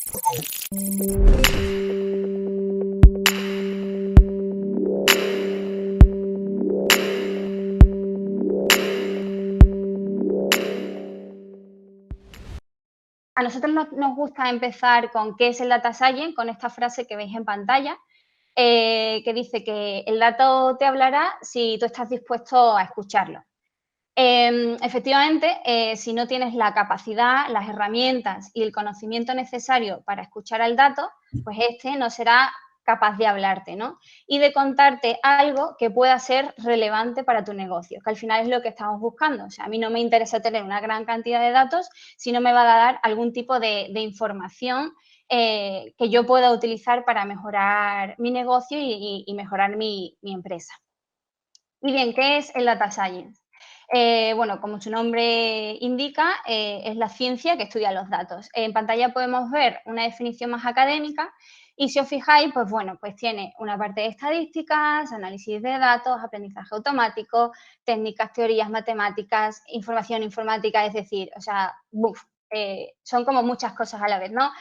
A nosotros nos gusta empezar con qué es el Data Science, con esta frase que veis en pantalla, que dice que el dato te hablará si tú estás dispuesto a escucharlo. Efectivamente, si no tienes la capacidad, las herramientas y el conocimiento necesario para escuchar al dato, pues este no será capaz de hablarte, ¿no? Y de contarte algo que pueda ser relevante para tu negocio, que al final es lo que estamos buscando. O sea, a mí no me interesa tener una gran cantidad de datos si no me va a dar algún tipo de información que yo pueda utilizar para mejorar mi negocio y mejorar mi empresa. Y bien, ¿qué es el Data Science? Bueno, como su nombre indica, es la ciencia que estudia los datos. En pantalla podemos ver una definición más académica y si os fijáis, pues bueno, pues tiene una parte de estadísticas, análisis de datos, aprendizaje automático, técnicas, teorías, matemáticas, información informática, es decir, o sea, son como muchas cosas a la vez, ¿no?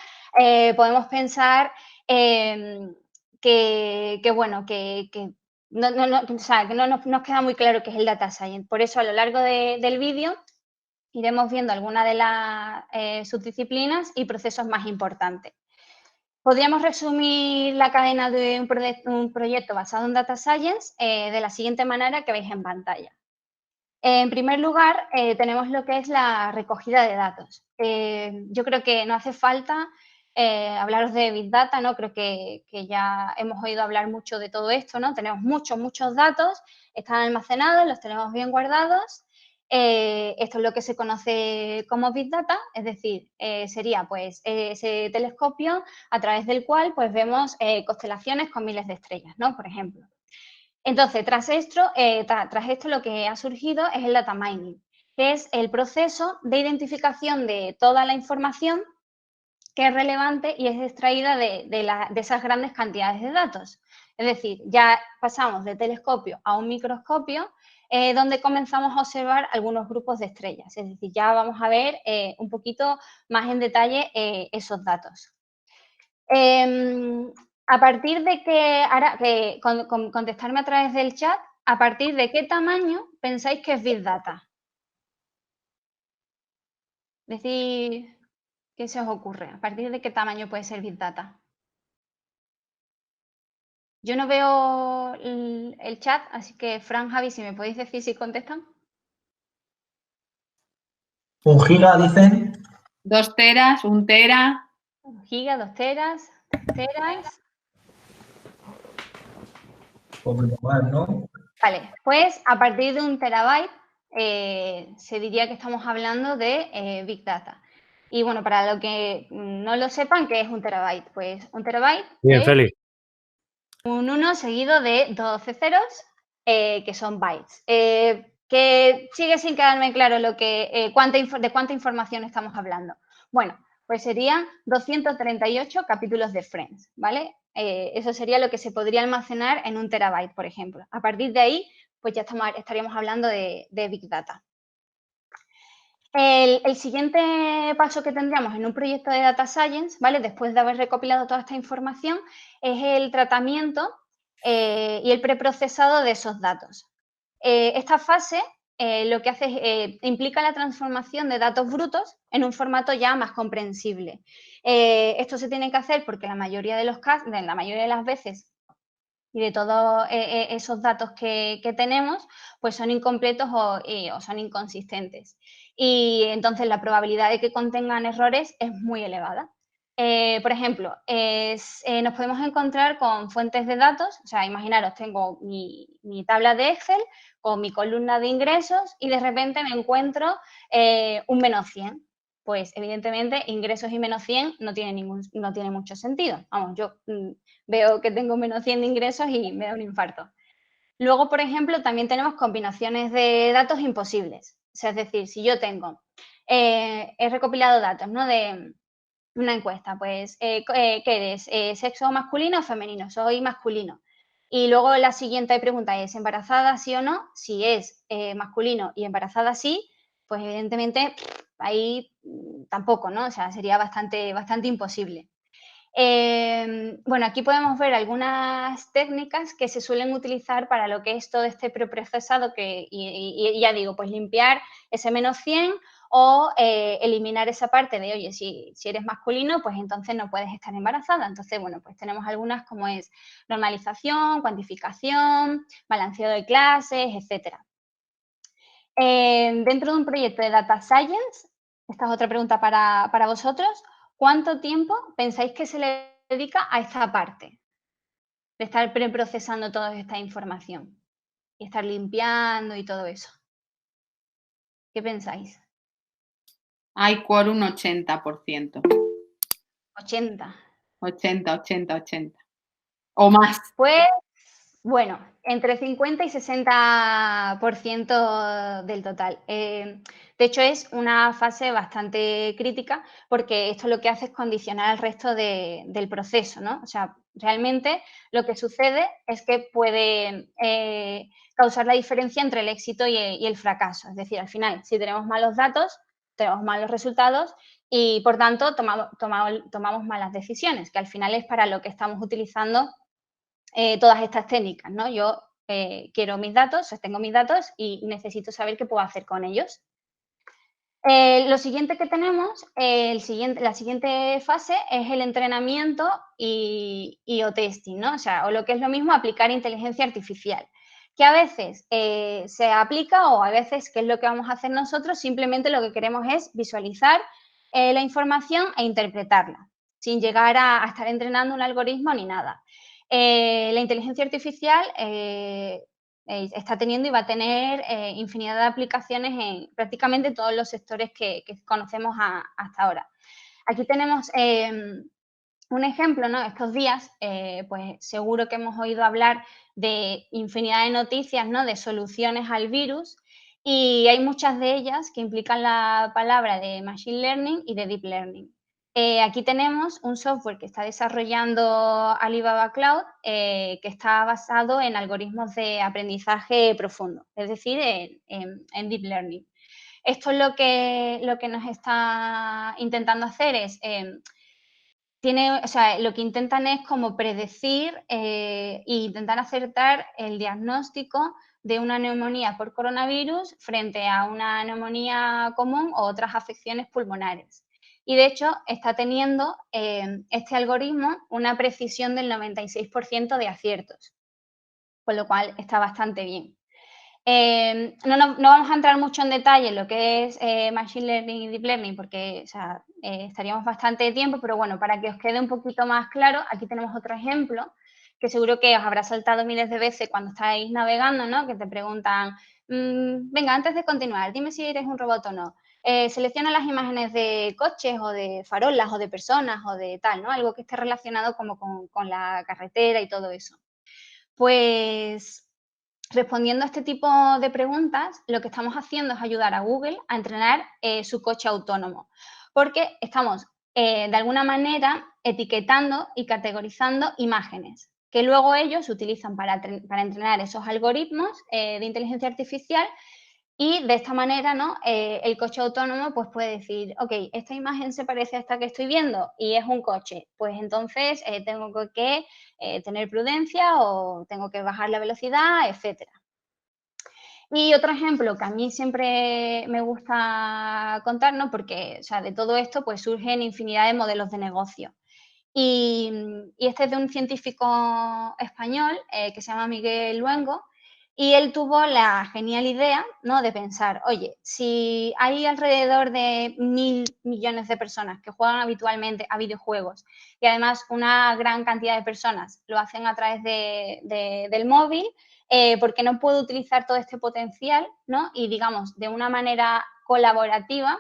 Podemos pensar bueno, o sea, que no nos queda muy claro qué es el Data Science. Por eso, a lo largo del vídeo, iremos viendo algunas de las subdisciplinas y procesos más importantes. Podríamos resumir la cadena de un proyecto basado en Data Science de la siguiente manera que veis en pantalla. En primer lugar, tenemos lo que es la recogida de datos. Yo creo que no hace falta hablaros de Big Data, ¿no? Creo que ya hemos oído hablar mucho de todo esto, ¿no? Tenemos muchos datos, están almacenados, los tenemos bien guardados. Esto es lo que se conoce como Big Data, es decir, sería pues ese telescopio a través del cual pues vemos constelaciones con miles de estrellas, ¿no? Por ejemplo. Entonces, tras esto lo que ha surgido es el data mining, que es el proceso de identificación de toda la información que es relevante y es extraída de esas grandes cantidades de datos. Es decir, ya pasamos de telescopio a un microscopio donde comenzamos a observar algunos grupos de estrellas. Es decir, ya vamos a ver un poquito más en detalle esos datos. A partir de que, ahora, contestarme a través del chat, ¿a partir de qué tamaño pensáis que es Big Data? Decir, ¿qué se os ocurre? ¿A partir de qué tamaño puede ser Big Data? Yo no veo el chat, así que Fran, Javi, si me podéis decir si contestan. 1 giga, dicen. 2 teras, 1 tera. 1 giga, 2 teras, 3 teras. Poquito más, ¿no? Vale, pues a partir de 1 terabyte se diría que estamos hablando de Big Data. Y bueno, para lo que no lo sepan, ¿qué es 1 terabyte? Pues 1 terabyte Bien, es Félix. un 1 seguido de 12 ceros, que son bytes. Que sigue sin quedarme claro de cuánta información estamos hablando. Bueno, pues serían 238 capítulos de Friends, ¿vale? Eso sería lo que se podría almacenar en 1 terabyte, por ejemplo. A partir de ahí, pues ya estaríamos hablando de Big Data. El siguiente paso que tendríamos en un proyecto de Data Science, ¿vale? Después de haber recopilado toda esta información, es el tratamiento y el preprocesado de esos datos. Esta fase lo que hace es, implica la transformación de datos brutos en un formato ya más comprensible. Esto se tiene que hacer porque la mayoría de las veces y de todos esos datos que tenemos, pues son incompletos o son inconsistentes. Y entonces la probabilidad de que contengan errores es muy elevada. Por ejemplo, nos podemos encontrar con fuentes de datos, o sea, imaginaros, tengo mi tabla de Excel con mi columna de ingresos y de repente me encuentro un menos 100. Pues evidentemente ingresos y menos 100 no tiene mucho sentido. Vamos, yo veo que tengo menos 100 de ingresos y me da un infarto. Luego, por ejemplo, también tenemos combinaciones de datos imposibles. O sea, es decir, si yo he recopilado datos, ¿no? De una encuesta, pues, ¿qué eres? ¿Sexo masculino o femenino? Soy masculino. Y luego la siguiente pregunta es, ¿embarazada sí o no? Si es masculino y embarazada sí, pues evidentemente ahí tampoco, ¿no? O sea, sería bastante imposible. Bueno, aquí podemos ver algunas técnicas que se suelen utilizar para lo que es todo este preprocesado y ya digo, pues limpiar ese -100 o eliminar esa parte de, oye, si eres masculino, pues entonces no puedes estar embarazada. Entonces, bueno, pues tenemos algunas como es normalización, cuantificación, balanceo de clases, etcétera. Dentro de un proyecto de Data Science, esta es otra pregunta para vosotros, ¿cuánto tiempo pensáis que se le dedica a esta parte de estar preprocesando toda esta información y estar limpiando y todo eso? ¿Qué pensáis? Hay quórum 80%. 80. 80. O más. Pues, bueno, entre 50 y 60% del total. De hecho, es una fase bastante crítica porque esto lo que hace es condicionar el resto del proceso, ¿no? O sea, realmente lo que sucede es que puede causar la diferencia entre el éxito y el fracaso. Es decir, al final, si tenemos malos datos, tenemos malos resultados y, por tanto, tomamos malas decisiones, que al final es para lo que estamos utilizando todas estas técnicas, ¿no? Yo quiero mis datos, sostengo mis datos y necesito saber qué puedo hacer con ellos. Lo siguiente que tenemos, la siguiente fase es el entrenamiento o testing, ¿no? O sea, o lo que es lo mismo, aplicar inteligencia artificial, que a veces se aplica o a veces, ¿qué es lo que vamos a hacer nosotros? Simplemente lo que queremos es visualizar la información e interpretarla, sin llegar a estar entrenando un algoritmo ni nada. La inteligencia artificial está teniendo y va a tener infinidad de aplicaciones en prácticamente todos los sectores que conocemos hasta ahora. Aquí tenemos un ejemplo, ¿no? Estos días, pues seguro que hemos oído hablar de infinidad de noticias, ¿no? De soluciones al virus y hay muchas de ellas que implican la palabra de Machine Learning y de Deep Learning. Aquí tenemos un software que está desarrollando Alibaba Cloud que está basado en algoritmos de aprendizaje profundo, es decir, en Deep Learning. Esto es lo que nos está intentando hacer es, lo que intentan es como predecir e intentar acertar el diagnóstico de una neumonía por coronavirus frente a una neumonía común o otras afecciones pulmonares. Y de hecho está teniendo este algoritmo una precisión del 96% de aciertos, con lo cual está bastante bien. No vamos a entrar mucho en detalle en lo que es Machine Learning y Deep Learning porque estaríamos bastante tiempo, pero bueno, para que os quede un poquito más claro, aquí tenemos otro ejemplo que seguro que os habrá saltado miles de veces cuando estáis navegando, ¿no? Que te preguntan, venga, antes de continuar, dime si eres un robot o no. Selecciona las imágenes de coches o de farolas o de personas o de tal, ¿no? Algo que esté relacionado como con la carretera y todo eso. Pues respondiendo a este tipo de preguntas, lo que estamos haciendo es ayudar a Google a entrenar su coche autónomo, porque estamos de alguna manera etiquetando y categorizando imágenes que luego ellos utilizan para entrenar esos algoritmos de inteligencia artificial y de esta manera, ¿no? El coche autónomo pues puede decir, ok, esta imagen se parece a esta que estoy viendo y es un coche, pues entonces tengo que tener prudencia o tengo que bajar la velocidad, etcétera. Y otro ejemplo que a mí siempre me gusta contar, ¿no? Porque o sea, de todo esto pues surgen infinidad de modelos de negocio. Y este es de un científico español que se llama Miguel Luengo y él tuvo la genial idea, ¿no? De pensar, oye, si hay alrededor de 1.000 millones de personas que juegan habitualmente a videojuegos y además una gran cantidad de personas lo hacen a través del móvil, ¿por qué no puedo utilizar todo este potencial, ¿no? Y digamos, de una manera colaborativa,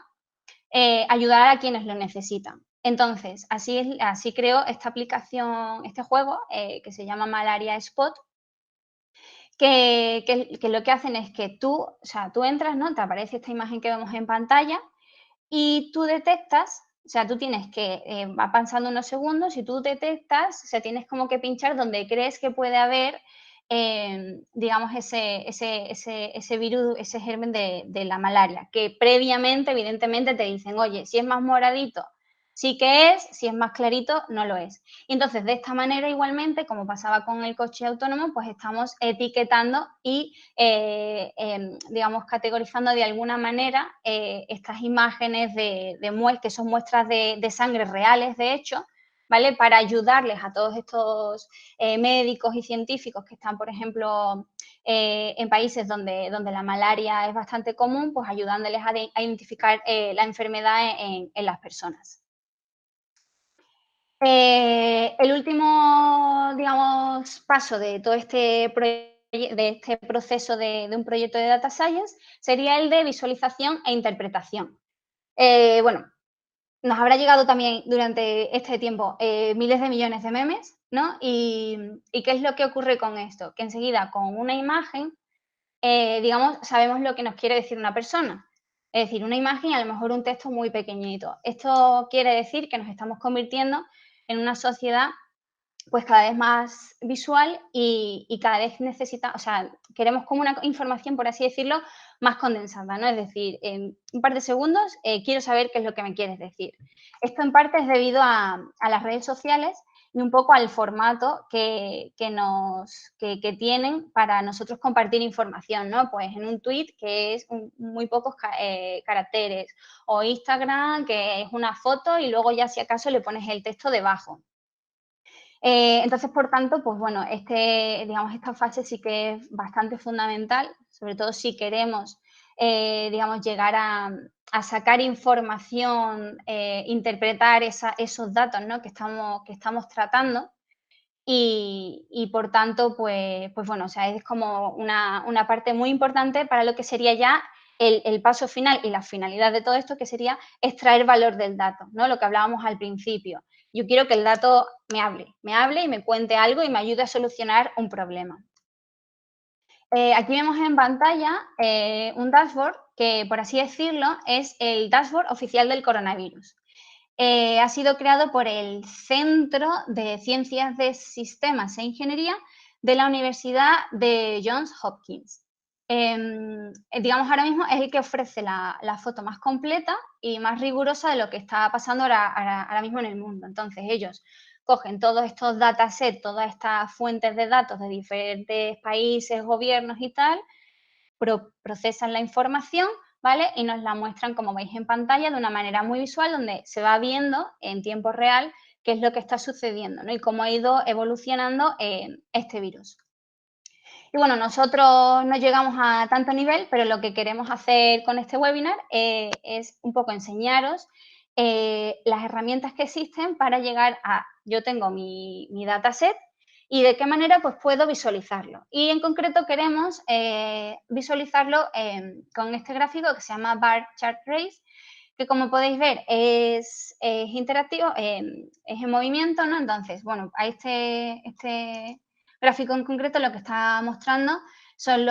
ayudar a quienes lo necesitan. Entonces, así creo esta aplicación, este juego que se llama Malaria Spot, que lo que hacen es que tú entras, ¿no? Te aparece esta imagen que vemos en pantalla y tú detectas, o sea, tú tienes que, va pasando unos segundos y tú detectas, o sea, tienes como que pinchar donde crees que puede haber digamos, ese virus, ese germen de la malaria, que previamente, evidentemente, te dicen, oye, si es más moradito, sí que es, si es más clarito, no lo es. Y entonces, de esta manera, igualmente, como pasaba con el coche autónomo, pues estamos etiquetando y, digamos, categorizando de alguna manera estas imágenes que son muestras de sangre reales, de hecho, ¿vale? Para ayudarles a todos estos médicos y científicos que están, por ejemplo, en países donde la malaria es bastante común, pues ayudándoles a identificar la enfermedad en las personas. El último, digamos, paso de todo este proceso de un proyecto de Data Science sería el de visualización e interpretación. Bueno, nos habrá llegado también durante este tiempo miles de millones de memes, ¿no? ¿Y qué es lo que ocurre con esto? Que enseguida con una imagen, digamos, sabemos lo que nos quiere decir una persona. Es decir, una imagen y a lo mejor un texto muy pequeñito. Esto quiere decir que nos estamos convirtiendo en una sociedad pues cada vez más visual y cada vez queremos como una información, por así decirlo, más condensada, ¿no? Es decir, en un par de segundos quiero saber qué es lo que me quieres decir. Esto en parte es debido a las redes sociales y un poco al formato que tienen para nosotros compartir información, ¿no? Pues en un tweet que es muy pocos caracteres, o Instagram que es una foto y luego ya si acaso le pones el texto debajo. Entonces, por tanto, pues bueno, digamos, esta fase sí que es bastante fundamental, sobre todo si queremos, digamos, llegar a sacar información, interpretar esos datos, ¿no? que estamos tratando. Y por tanto, pues bueno, o sea, es como una parte muy importante para lo que sería ya el paso final y la finalidad de todo esto, que sería extraer valor del dato, ¿no? Lo que hablábamos al principio. Yo quiero que el dato me hable y me cuente algo y me ayude a solucionar un problema. Aquí vemos en pantalla un dashboard que, por así decirlo, es el dashboard oficial del coronavirus. Ha sido creado por el Centro de Ciencias de Sistemas e Ingeniería de la Universidad de Johns Hopkins. Digamos, ahora mismo es el que ofrece la foto más completa y más rigurosa de lo que está pasando ahora mismo en el mundo. Entonces, ellos cogen todos estos datasets, todas estas fuentes de datos de diferentes países, gobiernos y tal, procesan la información, ¿vale? Y nos la muestran, como veis en pantalla, de una manera muy visual, donde se va viendo en tiempo real qué es lo que está sucediendo, ¿no? Y cómo ha ido evolucionando este virus. Y bueno, nosotros no llegamos a tanto nivel, pero lo que queremos hacer con este webinar es un poco enseñaros las herramientas que existen para llegar a, yo tengo mi dataset y de qué manera pues puedo visualizarlo. Y en concreto queremos visualizarlo con este gráfico que se llama Bar Chart Race, que como podéis ver es interactivo, es en movimiento, ¿no? Entonces, bueno, a este gráfico en concreto lo que está mostrando son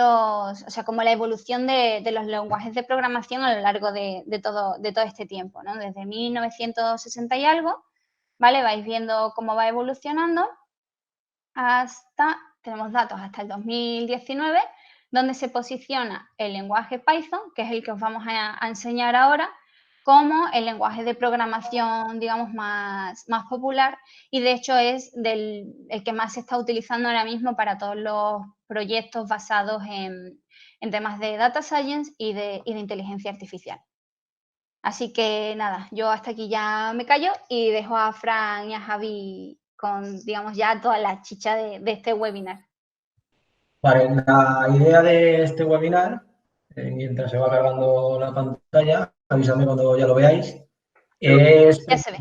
como la evolución de los lenguajes de programación a lo largo de todo este tiempo, ¿no? Desde 1960 y algo, ¿vale? Vais viendo cómo va evolucionando tenemos datos hasta el 2019, donde se posiciona el lenguaje Python, que es el que os vamos a enseñar ahora, como el lenguaje de programación, digamos, más popular y de hecho es el que más se está utilizando ahora mismo para todos los proyectos basados en temas de data science y de inteligencia artificial. Así que nada, yo hasta aquí ya me callo y dejo a Fran y a Javi con, digamos, ya toda la chicha de este webinar. Vale, la idea de este webinar, mientras se va cargando la pantalla, avísame cuando ya lo veáis, es Ya se ve.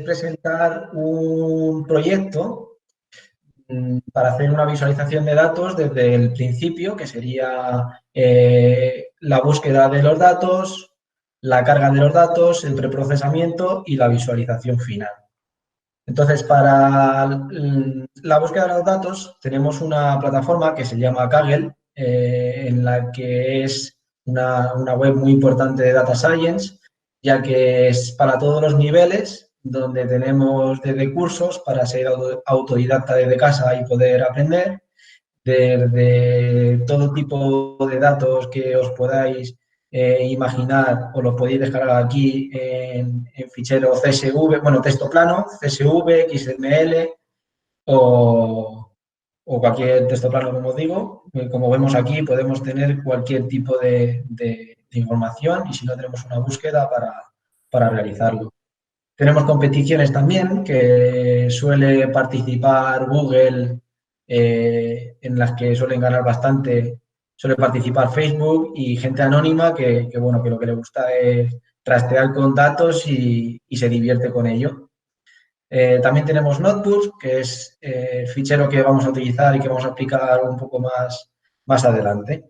presentar un proyecto para hacer una visualización de datos desde el principio, que sería la búsqueda de los datos, la carga de los datos, el preprocesamiento y la visualización final. Entonces, para la búsqueda de los datos tenemos una plataforma que se llama Kaggle, en la que es una web muy importante de Data Science, ya que es para todos los niveles donde tenemos desde cursos para ser autodidacta desde casa y poder aprender, desde todo tipo de datos que os podáis imaginar, os los podéis descargar aquí en fichero CSV, bueno, texto plano, CSV, XML o cualquier texto plano, como os digo. Como vemos aquí, podemos tener cualquier tipo de información y si no, tenemos una búsqueda para realizarlo. Tenemos competiciones también que suele participar Google, en las que suelen ganar bastante, suele participar Facebook y gente anónima bueno, que lo que le gusta es trastear con datos y se divierte con ello. También tenemos Notebooks, que es el fichero que vamos a utilizar y que vamos a explicar un poco más adelante.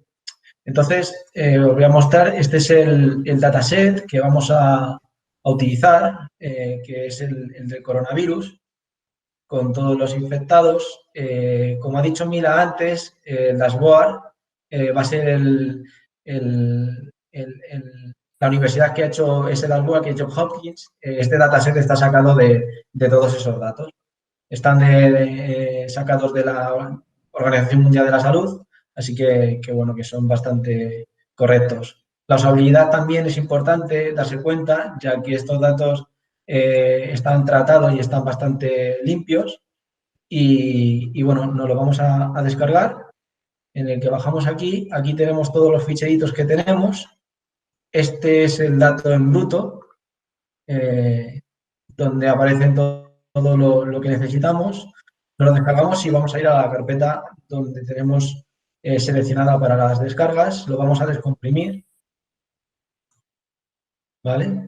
Entonces, os voy a mostrar, este es el dataset que vamos a utilizar, que es el del coronavirus, con todos los infectados. Como ha dicho Mila antes, el dashboard va a ser la universidad que ha hecho ese dashboard, que es Johns Hopkins. Este dataset está sacado de todos esos datos. Están sacados de la Organización Mundial de la Salud, así que bueno, que son bastante correctos. La usabilidad también es importante darse cuenta, ya que estos datos están tratados y están bastante limpios. Y bueno, nos lo vamos a descargar, en el que bajamos aquí. Aquí tenemos todos los ficheritos que tenemos. Este es el dato en bruto, donde aparecen todo lo que necesitamos. Nos lo descargamos y vamos a ir a la carpeta donde tenemos seleccionada para las descargas. Lo vamos a descomprimir. ¿Vale?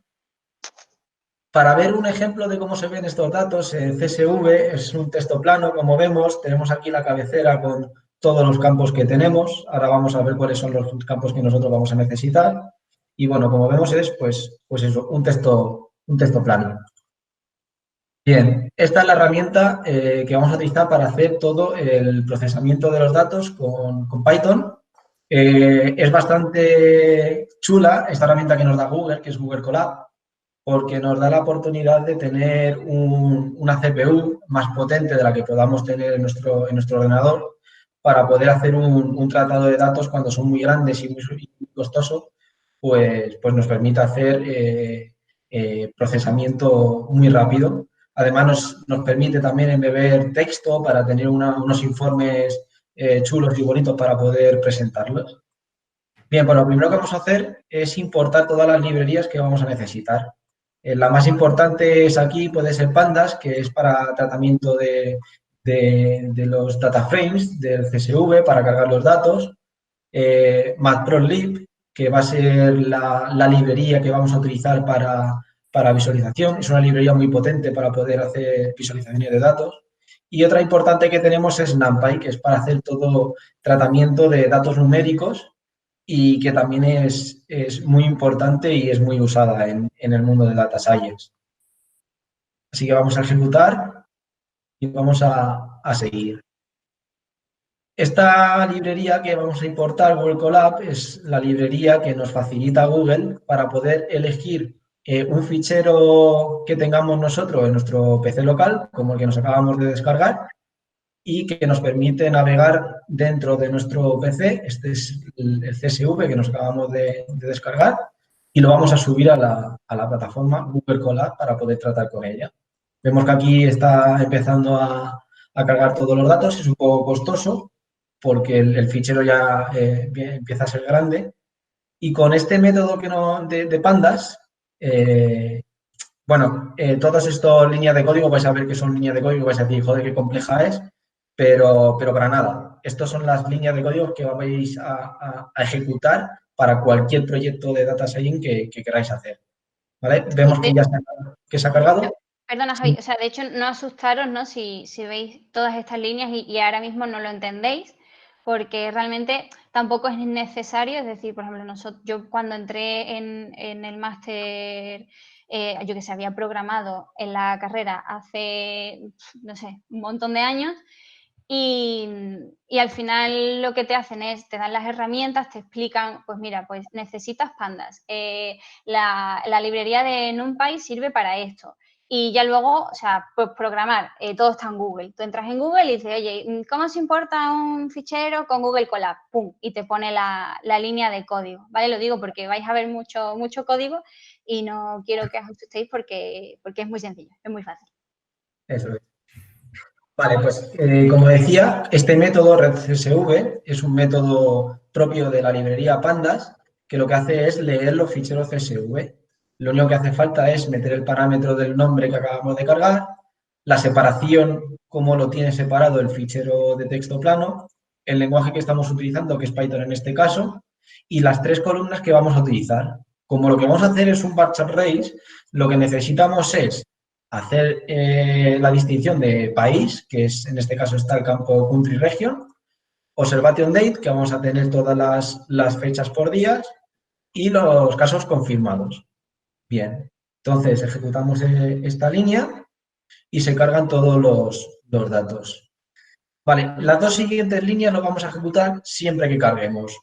Para ver un ejemplo de cómo se ven estos datos, CSV es un texto plano, como vemos. Tenemos aquí la cabecera con todos los campos que tenemos. Ahora vamos a ver cuáles son los campos que nosotros vamos a necesitar. Y bueno, como vemos es pues eso, un texto plano. Bien, esta es la herramienta que vamos a utilizar para hacer todo el procesamiento de los datos con Python. Es bastante chula esta herramienta que nos da Google, que es Google Colab, porque nos da la oportunidad de tener una CPU más potente de la que podamos tener en nuestro ordenador para poder hacer un tratado de datos cuando son muy grandes y muy costosos, pues nos permite hacer procesamiento muy rápido. Además, nos permite también embeber texto para tener unos informes chulos y bonitos para poder presentarlos. Bien, pues lo primero que vamos a hacer es importar todas las librerías que vamos a necesitar. La más importante es aquí, puede ser Pandas, que es para tratamiento de los data frames del CSV, para cargar los datos. Matplotlib, que va a ser la librería que vamos a utilizar para visualización. Es una librería muy potente para poder hacer visualizaciones de datos. Y otra importante que tenemos es NumPy, que es para hacer todo tratamiento de datos numéricos y que también es muy importante y es muy usada en el mundo de Data Science. Así que vamos a ejecutar y vamos a seguir. Esta librería que vamos a importar, Google Colab, es la librería que nos facilita Google para poder elegir un fichero que tengamos nosotros en nuestro PC local, como el que nos acabamos de descargar, y que nos permite navegar dentro de nuestro PC. Este es el CSV que nos acabamos de descargar y lo vamos a subir a la plataforma Google Colab para poder tratar con ella. Vemos que aquí está empezando a cargar todos los datos. Es un poco costoso porque el fichero ya empieza a ser grande. Y con este método de Pandas, todas estas líneas de código vais a ver que son líneas de código, vais a decir, joder, qué compleja es, pero para nada. Estas son las líneas de código que vais a ejecutar para cualquier proyecto de Data Science que queráis hacer. ¿Vale? Vemos que ya se ha cargado. Perdona, Javi, o sea, de hecho, no asustaros, ¿no? Si veis todas estas líneas y ahora mismo no lo entendéis, porque realmente tampoco es necesario. Es decir, por ejemplo, yo cuando entré en el máster, yo que sé, había programado en la carrera hace, no sé, un montón de años, y al final lo que te hacen es, te dan las herramientas, te explican, pues mira, pues necesitas Pandas, la librería de NumPy sirve para esto. y ya luego, o sea, pues programar, todo está en Google. Tú entras en Google y dices, oye, ¿cómo se importa un fichero con Google Colab? ¡Pum! Y te pone la línea de código, ¿vale? Lo digo porque vais a ver mucho código y no quiero que os asustéis porque es muy sencillo, es muy fácil. Eso es. Vale, pues como decía, este método RedCSV es un método propio de la librería Pandas que lo que hace es leer los ficheros CSV. Lo único que hace falta es meter el parámetro del nombre que acabamos de cargar, la separación, cómo lo tiene separado el fichero de texto plano, el lenguaje que estamos utilizando, que es Python en este caso, y las 3 columnas que vamos a utilizar. Como lo que vamos a hacer es un bar chart race, lo que necesitamos es hacer la distinción de país, que es en este caso está el campo country region, observation date, que vamos a tener todas las fechas por días, y los casos confirmados. Bien, entonces ejecutamos esta línea y se cargan todos los datos. Vale, las 2 siguientes líneas las vamos a ejecutar siempre que carguemos.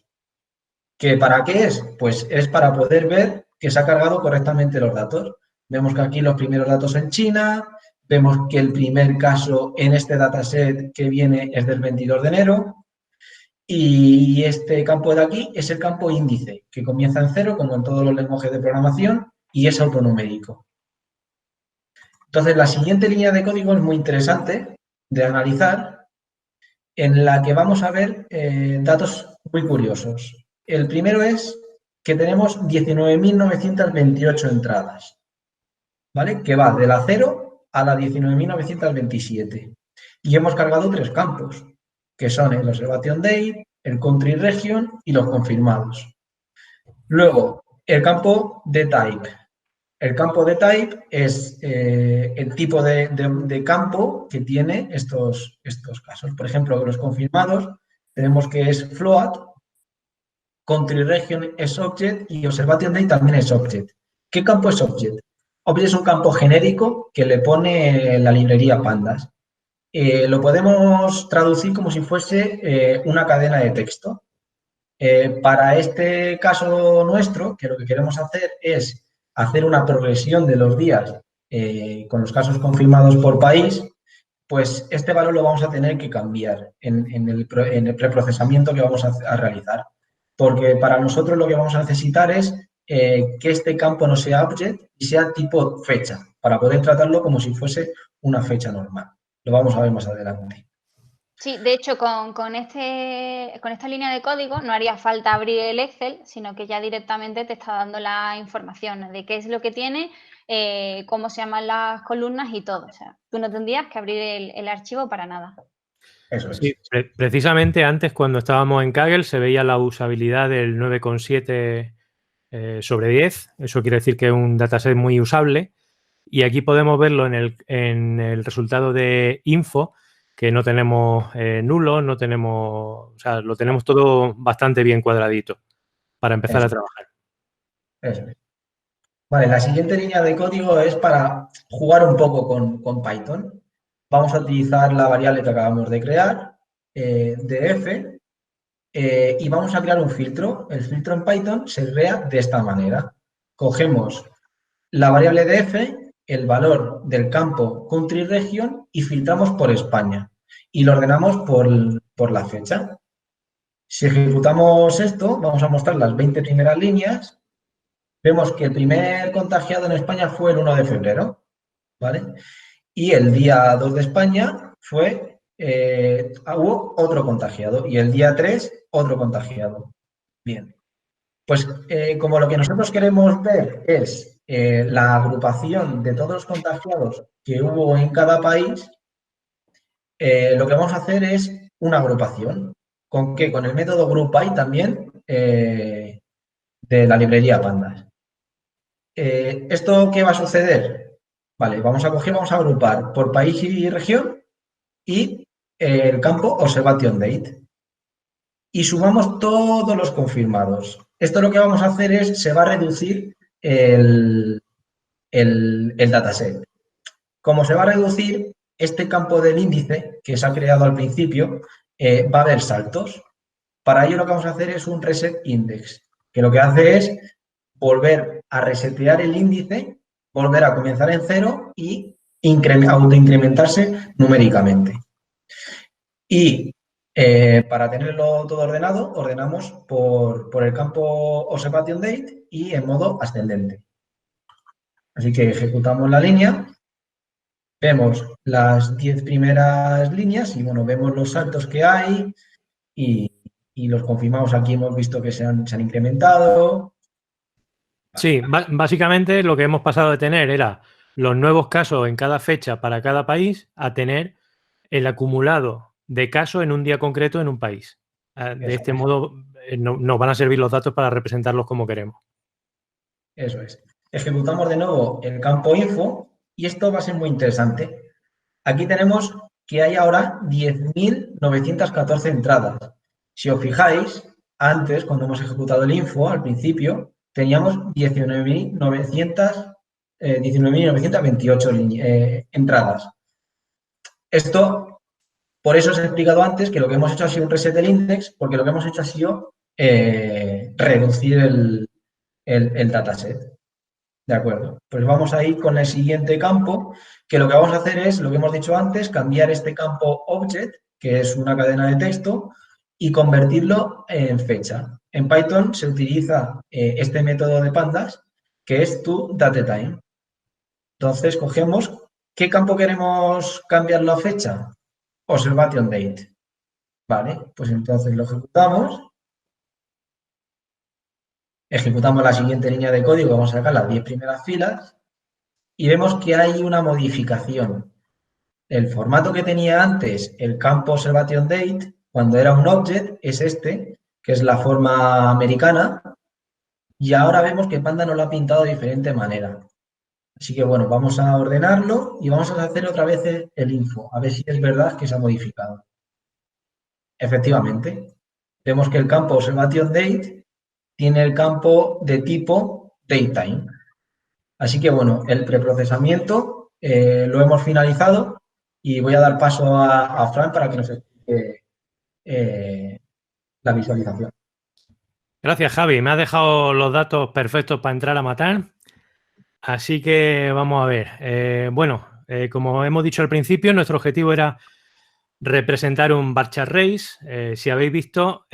¿Que para qué es? Pues es para poder ver que se ha cargado correctamente los datos. Vemos que aquí los primeros datos en China, vemos que el primer caso en este dataset que viene es del 22 de enero y este campo de aquí es el campo índice, que comienza en 0, como en todos los lenguajes de programación, y es autonumérico. Entonces, la siguiente línea de código es muy interesante de analizar, en la que vamos a ver datos muy curiosos. El primero es que tenemos 19.928 entradas, ¿vale? Que va de la 0 a la 19.927. Y hemos cargado 3 campos, que son el observation date, el country region y los confirmados. Luego, el campo de type. El campo de type es el tipo de campo que tiene estos casos. Por ejemplo, los confirmados tenemos que es float, country region es object y observation date también es object. ¿Qué campo es object? Object es un campo genérico que le pone la librería Pandas. Lo podemos traducir como si fuese una cadena de texto. Para este caso nuestro, que lo que queremos hacer es hacer una progresión de los días con los casos confirmados por país, pues este valor lo vamos a tener que cambiar en el preprocesamiento que vamos a realizar. Porque para nosotros lo que vamos a necesitar es que este campo no sea object y sea tipo fecha, para poder tratarlo como si fuese una fecha normal. Lo vamos a ver más adelante. Sí, de hecho, con esta línea de código no haría falta abrir el Excel, sino que ya directamente te está dando la información de qué es lo que tiene, cómo se llaman las columnas y todo. O sea, tú no tendrías que abrir el archivo para nada. Eso es. Sí, precisamente antes, cuando estábamos en Kaggle, se veía la usabilidad del 9,7 sobre 10. Eso quiere decir que es un dataset muy usable. Y aquí podemos verlo en el resultado de info, que no tenemos nulos, no tenemos, o sea, lo tenemos todo bastante bien cuadradito para empezar a trabajar. Eso es. Vale, la siguiente línea de código es para jugar un poco con Python. Vamos a utilizar la variable que acabamos de crear, df, y vamos a crear un filtro. El filtro en Python se crea de esta manera. Cogemos la variable df, el valor del campo country region y filtramos por España. Y lo ordenamos por la fecha. Si ejecutamos esto, vamos a mostrar las 20 primeras líneas. Vemos que el primer contagiado en España fue el 1 de febrero, ¿vale? Y el día 2 de España hubo otro contagiado y el día 3 otro contagiado. Bien, pues como lo que nosotros queremos ver es la agrupación de todos los contagiados que hubo en cada país, lo que vamos a hacer es una agrupación. ¿Con qué? Con el método GroupBy también de la librería Pandas. ¿Esto qué va a suceder? Vale, vamos a agrupar por país y región y el campo observation date. Y sumamos todos los confirmados. Esto lo que vamos a hacer es, se va a reducir el dataset. Como se va a reducir, este campo del índice que se ha creado al principio va a haber saltos. Para ello lo que vamos a hacer es un reset index, que lo que hace es volver a resetear el índice volver a comenzar en 0 y autoincrementarse numéricamente. Y para tenerlo todo ordenado, ordenamos por el campo Observation Date y en modo ascendente. Así que ejecutamos la línea, vemos las 10 primeras líneas y bueno, vemos los saltos que hay y los confirmamos aquí. Hemos visto que se han incrementado. Sí, básicamente lo que hemos pasado de tener era los nuevos casos en cada fecha para cada país a tener el acumulado de casos en un día concreto en un país. De este modo nos van a servir los datos para representarlos como queremos. Eso es. Ejecutamos de nuevo el campo info y esto va a ser muy interesante. Aquí tenemos que hay ahora 10.914 entradas. Si os fijáis, antes, cuando hemos ejecutado el info, al principio, teníamos 19.928 entradas. Esto, por eso os he explicado antes que lo que hemos hecho ha sido un reset del index, porque lo que hemos hecho ha sido reducir el dataset. De acuerdo, pues vamos a ir con el siguiente campo, que lo que vamos a hacer es, lo que hemos dicho antes, cambiar este campo object, que es una cadena de texto, y convertirlo en fecha. En Python se utiliza este método de pandas, que es toDateTime. Entonces, cogemos, ¿qué campo queremos cambiar la fecha? Observation Date. Vale, pues entonces lo ejecutamos. Ejecutamos la siguiente línea de código, vamos a sacar las 10 primeras filas y vemos que hay una modificación. El formato que tenía antes el campo Observation Date, cuando era un object, es este, que es la forma americana, y ahora vemos que Panda nos lo ha pintado de diferente manera. Así que, bueno, vamos a ordenarlo y vamos a hacer otra vez el info, a ver si es verdad que se ha modificado. Efectivamente, vemos que el campo Observation Date tiene el campo de tipo DateTime. Así que, bueno, el preprocesamiento lo hemos finalizado y voy a dar paso a Fran para que nos explique la visualización. Gracias, Javi. Me has dejado los datos perfectos para entrar a matar. Así que vamos a ver. Como hemos dicho al principio, nuestro objetivo era representar un bar chart race. Si habéis visto,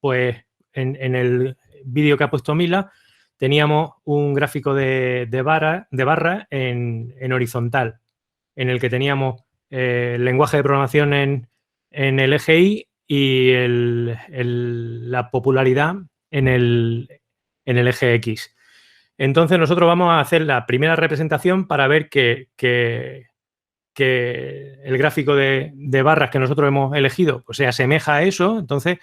pues en el vídeo que ha puesto Mila, teníamos un gráfico de barra en horizontal, en el que teníamos el lenguaje de programación en el eje Y y la popularidad en el eje X. Entonces nosotros vamos a hacer la primera representación para ver que el gráfico de barras que nosotros hemos elegido pues se asemeja a eso. Entonces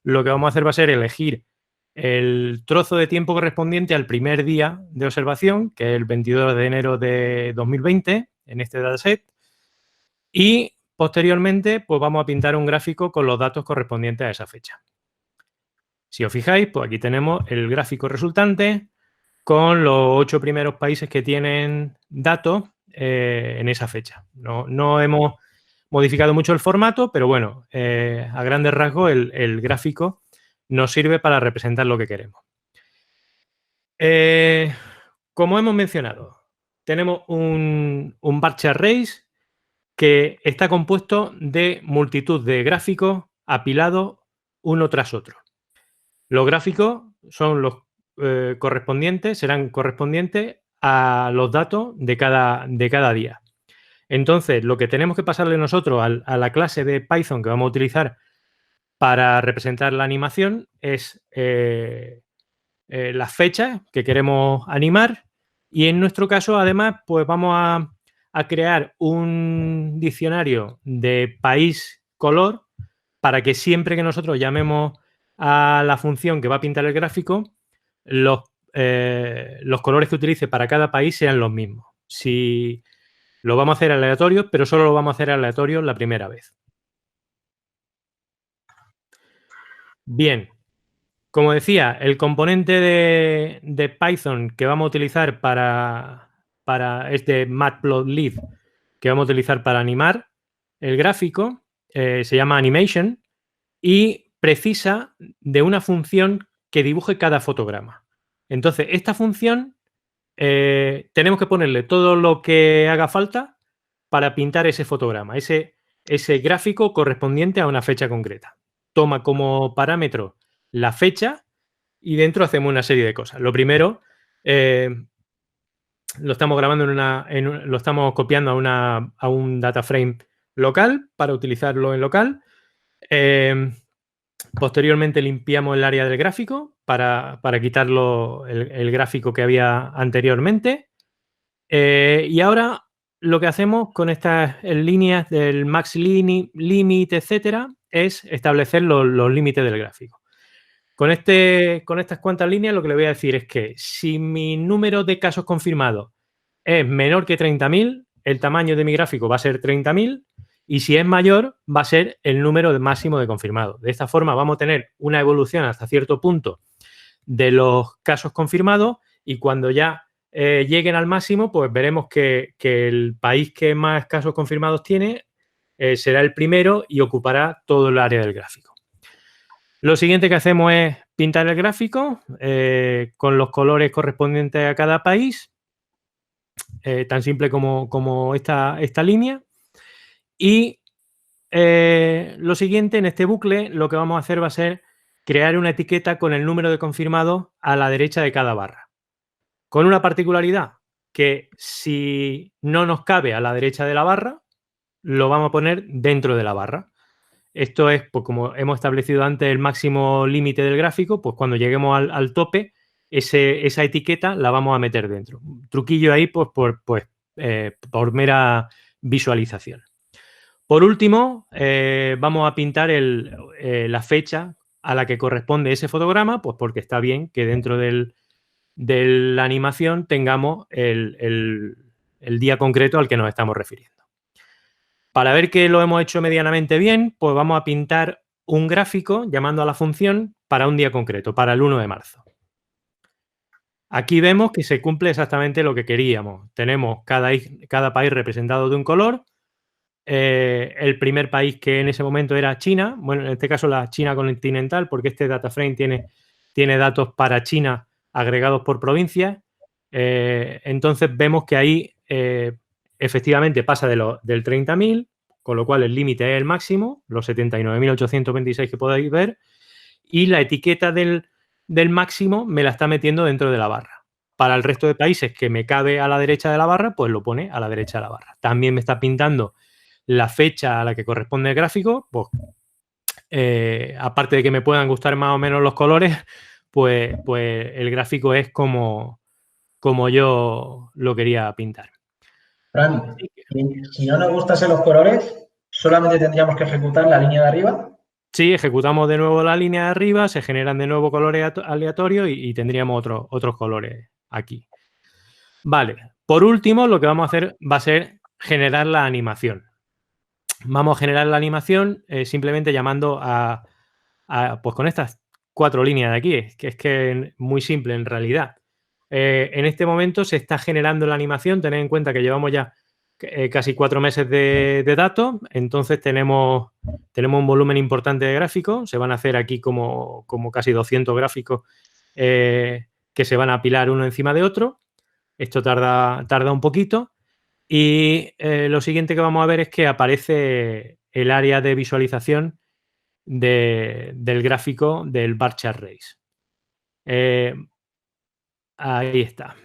lo que vamos a hacer va a ser elegir el trozo de tiempo correspondiente al primer día de observación, que es el 22 de enero de 2020 en este dataset, y posteriormente pues vamos a pintar un gráfico con los datos correspondientes a esa fecha. Si os fijáis, pues aquí tenemos el gráfico resultante con los 8 primeros países que tienen datos en esa fecha. No hemos modificado mucho el formato, pero bueno, a grandes rasgos el gráfico nos sirve para representar lo que queremos. Como hemos mencionado, tenemos un bar chart race que está compuesto de multitud de gráficos apilados uno tras otro. Los gráficos son los serán correspondientes a los datos de cada día. Entonces, lo que tenemos que pasarle nosotros a la clase de Python que vamos a utilizar para representar la animación es las fechas que queremos animar y en nuestro caso, además, pues vamos a crear un diccionario de país color para que siempre que nosotros llamemos a la función que va a pintar el gráfico, los colores que utilice para cada país sean los mismos. Si lo vamos a hacer aleatorio, pero solo lo vamos a hacer aleatorio la primera vez. Bien, como decía, el componente de Python que vamos a utilizar para este matplotlib que vamos a utilizar para animar el gráfico se llama animation y precisa de una función que dibuje cada fotograma. Entonces, esta función tenemos que ponerle todo lo que haga falta para pintar ese fotograma, ese gráfico correspondiente a una fecha concreta. Toma como parámetro la fecha y dentro hacemos una serie de cosas. Lo primero, lo estamos grabando lo estamos copiando a un data frame local para utilizarlo en local. Posteriormente limpiamos el área del gráfico para quitarlo el gráfico que había anteriormente. Y ahora lo que hacemos con estas líneas del max limit, etcétera, es establecer los límites del gráfico. Con estas cuantas líneas lo que le voy a decir es que si mi número de casos confirmados es menor que 30.000, el tamaño de mi gráfico va a ser 30.000 y si es mayor va a ser el número máximo de confirmados. De esta forma vamos a tener una evolución hasta cierto punto de los casos confirmados y cuando ya lleguen al máximo, pues veremos que el país que más casos confirmados tiene será el primero y ocupará todo el área del gráfico. Lo siguiente que hacemos es pintar el gráfico con los colores correspondientes a cada país, tan simple como esta línea. Y lo siguiente, en este bucle, lo que vamos a hacer va a ser crear una etiqueta con el número de confirmados a la derecha de cada barra. Con una particularidad, que si no nos cabe a la derecha de la barra, lo vamos a poner dentro de la barra. Esto es, pues como hemos establecido antes el máximo límite del gráfico, pues cuando lleguemos al tope, esa etiqueta la vamos a meter dentro. Un truquillo ahí, pues por mera visualización. Por último, vamos a pintar la fecha a la que corresponde ese fotograma, pues porque está bien que dentro de la animación tengamos el día concreto al que nos estamos refiriendo. Para ver que lo hemos hecho medianamente bien, pues vamos a pintar un gráfico llamando a la función para un día concreto, para el 1 de marzo. Aquí vemos que se cumple exactamente lo que queríamos. Tenemos cada país representado de un color. El primer país que en ese momento era China, bueno, en este caso la China continental, porque este data frame tiene datos para China agregados por provincias. Entonces vemos que ahí efectivamente pasa del 30.000, con lo cual el límite es el máximo, los 79.826 que podéis ver, y la etiqueta del máximo me la está metiendo dentro de la barra. Para el resto de países que me cabe a la derecha de la barra, pues lo pone a la derecha de la barra. También me está pintando la fecha a la que corresponde el gráfico, pues aparte de que me puedan gustar más o menos los colores, pues el gráfico es como yo lo quería pintar. Fran, si no nos gustasen los colores, solamente tendríamos que ejecutar la línea de arriba. Sí, ejecutamos de nuevo la línea de arriba, se generan de nuevo colores aleatorios y tendríamos otros colores aquí. Vale, por último lo que vamos a hacer va a ser generar la animación. Vamos a generar la animación simplemente llamando pues con estas 4 líneas de aquí, que es muy simple en realidad. En este momento se está generando la animación, tened en cuenta que llevamos ya casi 4 meses de datos, entonces tenemos un volumen importante de gráficos, se van a hacer aquí como casi 200 gráficos que se van a apilar uno encima de otro. Esto tarda un poquito y lo siguiente que vamos a ver es que aparece el área de visualización del gráfico del bar chart race. Ahí está.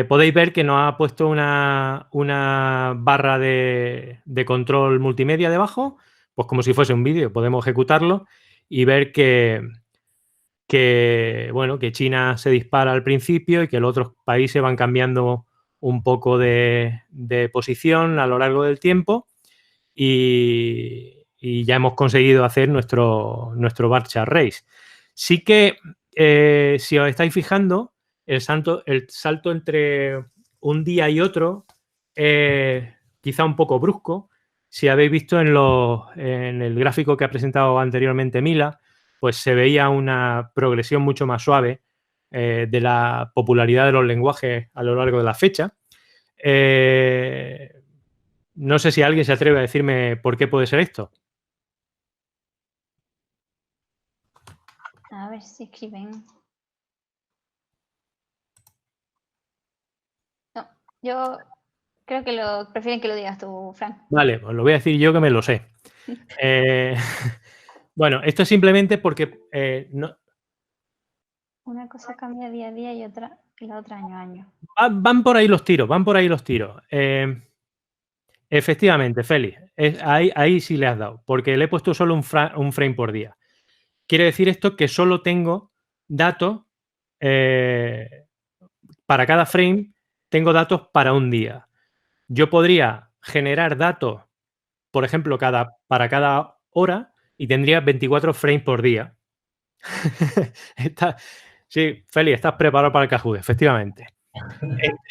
Podéis ver que nos ha puesto una barra de control multimedia debajo, pues como si fuese un vídeo. Podemos ejecutarlo y ver que China se dispara al principio y que los otros países van cambiando un poco de posición a lo largo del tiempo y ya hemos conseguido hacer nuestro bar chart race. Sí que, si os estáis fijando, el salto entre un día y otro quizá un poco brusco. Si habéis visto en el gráfico que ha presentado anteriormente Mila, pues se veía una progresión mucho más suave de la popularidad de los lenguajes a lo largo de la fecha. No sé si alguien se atreve a decirme por qué puede ser esto. A ver si escriben. Yo creo que prefieren que lo digas tú, Fran. Vale, pues lo voy a decir yo que me lo sé. Bueno, esto es simplemente porque Una cosa cambia día a día y la otra año a año. van por ahí los tiros, van por ahí los tiros. Efectivamente, Félix, ahí sí le has dado, porque le he puesto solo un frame por día. Quiere decir esto que solo tengo datos para cada frame, tengo datos para un día. Yo podría generar datos, por ejemplo, para cada hora y tendría 24 frames por día. Sí, Félix, estás preparado para el Kahoot, efectivamente.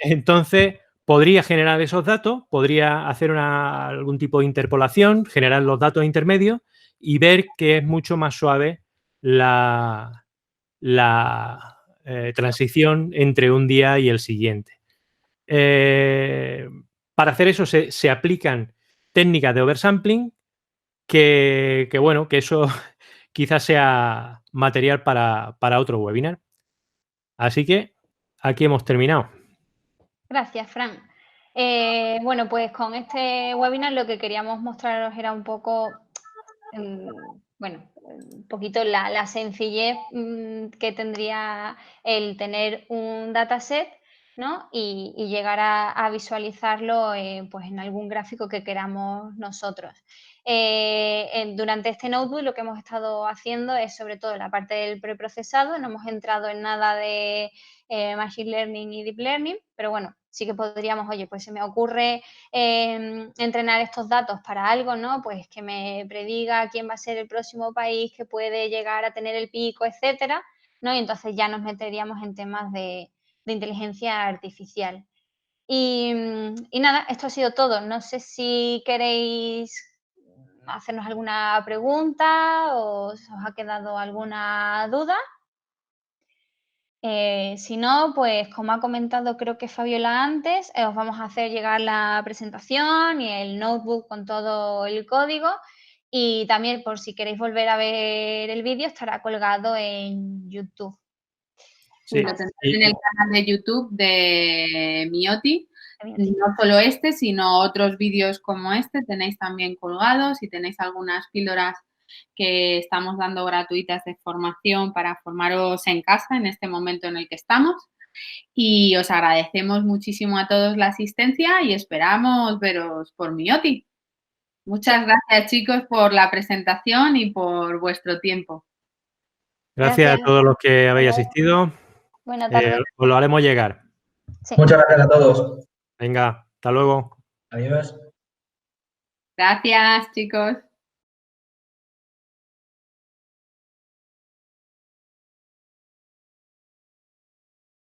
Entonces, podría generar esos datos, podría hacer algún tipo de interpolación, generar los datos intermedios y ver que es mucho más suave la transición entre un día y el siguiente. Para hacer eso se aplican técnicas de oversampling que bueno, que eso quizás sea material para otro webinar. Así que aquí hemos terminado. Gracias, Fran. Bueno, pues con este webinar lo que queríamos mostraros era un poco, bueno, un poquito la sencillez que tendría el tener un dataset, ¿no? Y llegar a visualizarlo pues en algún gráfico que queramos nosotros. Durante este notebook lo que hemos estado haciendo es sobre todo la parte del preprocesado, no hemos entrado en nada de Machine Learning y Deep Learning, pero bueno, sí que podríamos, oye, pues se me ocurre entrenar estos datos para algo, ¿no? Pues que me prediga quién va a ser el próximo país que puede llegar a tener el pico, etcétera, ¿no? Y entonces ya nos meteríamos en temas de inteligencia artificial. Y nada, esto ha sido todo. No sé si queréis hacernos alguna pregunta o os ha quedado alguna duda. Si no, pues como ha comentado creo que Fabiola antes, os vamos a hacer llegar la presentación y el notebook con todo el código y también por si queréis volver a ver el vídeo estará colgado en YouTube. Sí, lo tendréis en el canal de YouTube de Mioti. Mioti. No solo este, sino otros vídeos como este tenéis también colgados y tenéis algunas píldoras que estamos dando gratuitas de formación para formaros en casa en este momento en el que estamos. Y os agradecemos muchísimo a todos la asistencia y esperamos veros por Mioti. Muchas gracias, chicos, por la presentación y por vuestro tiempo. Gracias a todos los que habéis asistido. Buenas tardes. Os lo haremos llegar. Sí. Muchas gracias a todos. Venga, hasta luego. Adiós. Gracias, chicos.